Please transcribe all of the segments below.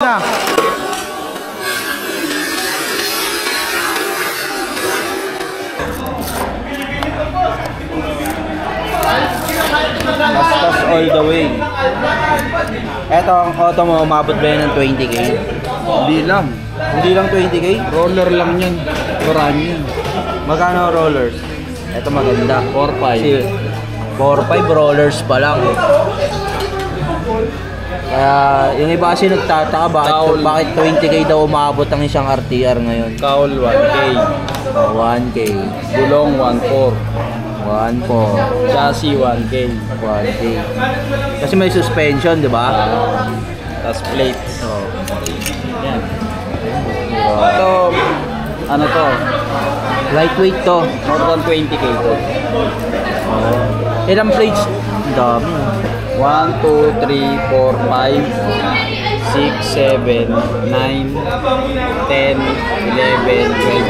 na. Bastos all the way. Eto, ang auto mo, umabot ba yan ng 20k? Hindi lang. Hindi lang 20k? Roller lang yan. Turan yan. Magkano rollers? Eto maganda. 4.5. 4-5 rollers pa lang. Kaya yung iba kasi nagtataka bakit 20k daw umabot ang isang RTR ngayon. Kaul 1K. 1k. Gulong 1.4. 1.4. Chassis 1K. 1k. Kasi may suspension, di ba? Tapos plates. Oh. Yan. Ito, ano to? Lightweight to. More than 20k to. Oh. Ilang plates? Dami. 1, 2, 3, 4, 5, 6, 7, 9, 10, 11, 12,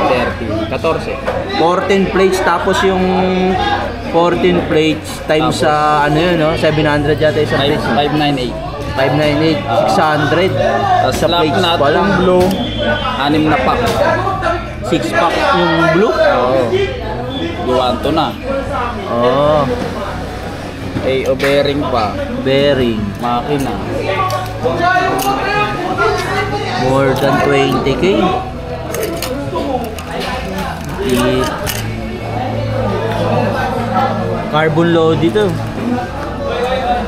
13, 14. 14 plates tapos yung 14 plates times sa ano yun, no? 700 yata isang plate. 598. 598, 600. Tapos sa plates na pa lang. blue, 6 na pack. 6 pack yung blue? Oo. Duwanto na. Oo. O bearing pa. Bearing. Makina. More than 20k. Carbon load dito.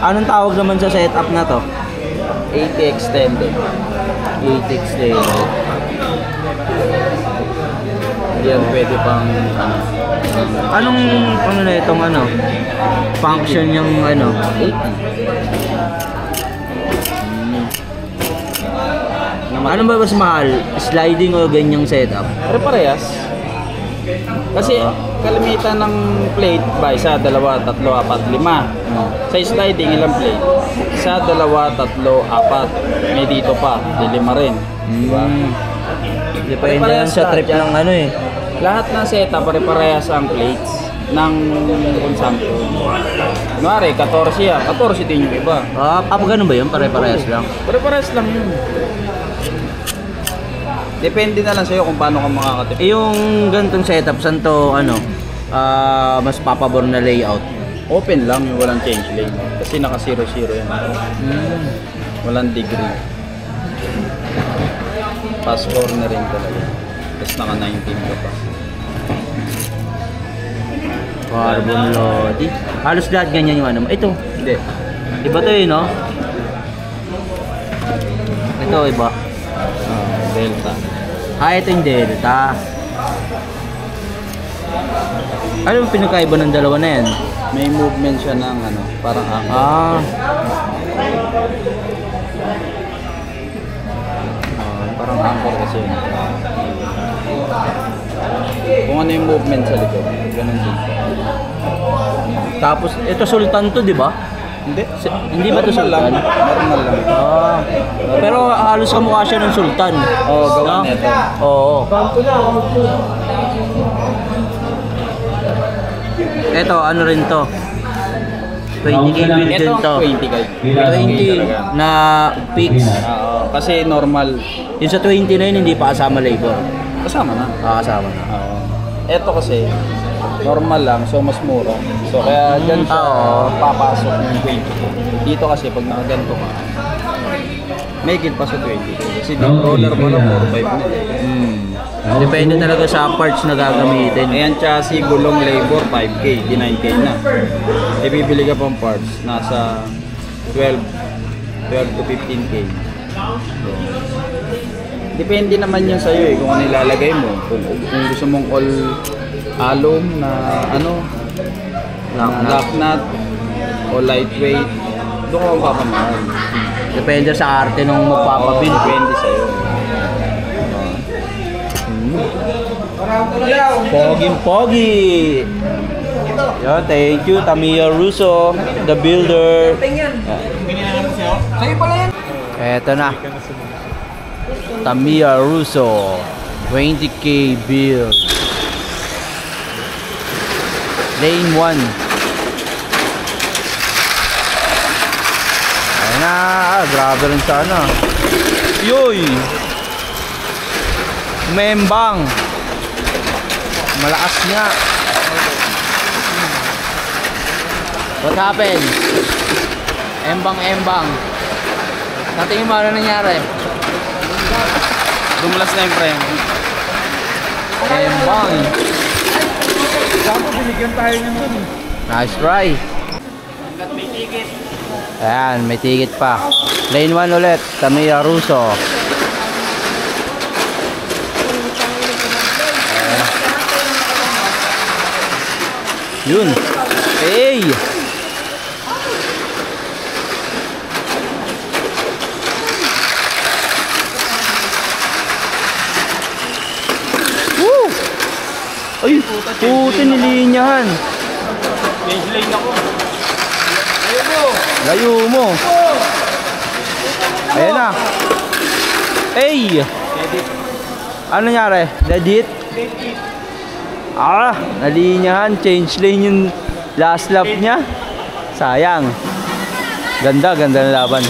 Anong tawag naman sa setup na to? 80 extended. 8 extended. Yan pwede pang Anong ano na itong ano? Function yung ano? 80. Ano ba mas mahal? Sliding o ganyang setup? Pare-parehas. Kasi kalimitan ng plate ba isa, dalawa, tatlo, apat, lima. Sa sliding ilang plate? Isa, dalawa, tatlo, apat. May dito pa, di lima rin. Diba? Depende lang sa trip ng ano eh. Lahat ng setup pare-parehas ang plates ng consumption. Kunwari, 14 yan. 14 din yung iba. Ganun ba yun? Pare-parehas lang? Pare-parehas lang yun. Depende na lang sa'yo kung paano ka makakatipid. Yung ganitong setup, saan to ano? Mas papabor na layout? Open lang yung walang change lane. Kasi naka 0-0 yan. Walang degree. Pass cornering talaga. Tapos naka 19 ka pa. Carbon load. Halos lahat ganyan yung ano. Ito. Hindi. Iba to eh, no? Ito, iba. Delta. Ito yung Delta. Ano yung pinakaiba ng dalawa na yan? May movement siya ng ano, parang anchor. Parang anchor kasi yun. Kung ano yung movement sa likod, ganun din. Tapos, ito Sultan to, di ba? Hindi. Hindi ba ito Sultan? Normal lang. Pero halos kamukha siya ng Sultan. Oo, gawa nito. Oo. Ito, ano rin to? 20k build din to. 20k. 20 na fix. Oo, kasi normal. Yung sa 20 na yun, hindi pa kasama labor. Kasama na. Kasama na. Oo. Ito kasi, normal lang, so mas mura. So kaya dyan siya papasok ng 20. Dito kasi pag nakaganto ka, may higit pa sa 20. Kasi di roller mo lang 4-5 na. Depende talaga sa parts na gagamitin. Ayan, chassis, gulong, labor, 5k, di 9k na. E bibili ka pang parts, nasa 12 to 15k. So, depende naman yun sa'yo eh, kung ano ilalagay mo. Kung gusto mong all alum na ano, lock nut o lightweight, doon ka magpapamahal. Depende sa arte ng magpapabil. Depende sa'yo. Poging-pogi! Yo, thank you, Tamiya Russo, the builder. Eto na. Tamiya Russo, 20k build. Lane 1. Ayan na, grabe rin sana. Yoy! Membang! Malakas nga. What happened? Embang. Natingin mo ano nangyari? Dumulas na yung frame. Embang. Saan binigyan tayo niya nun? Nice try. May ticket. Ayan, may ticket pa. Lane 1 ulit, Tamiya Russo. Yun. Hey! Woo! Ay, puti nilinyahan. Change lane ako. Layo mo. Ayan na. Hey! Ano nangyari? Dead hit? Ah, nalinyahan. Change lane yung last lap niya. Sayang. Ganda na laban.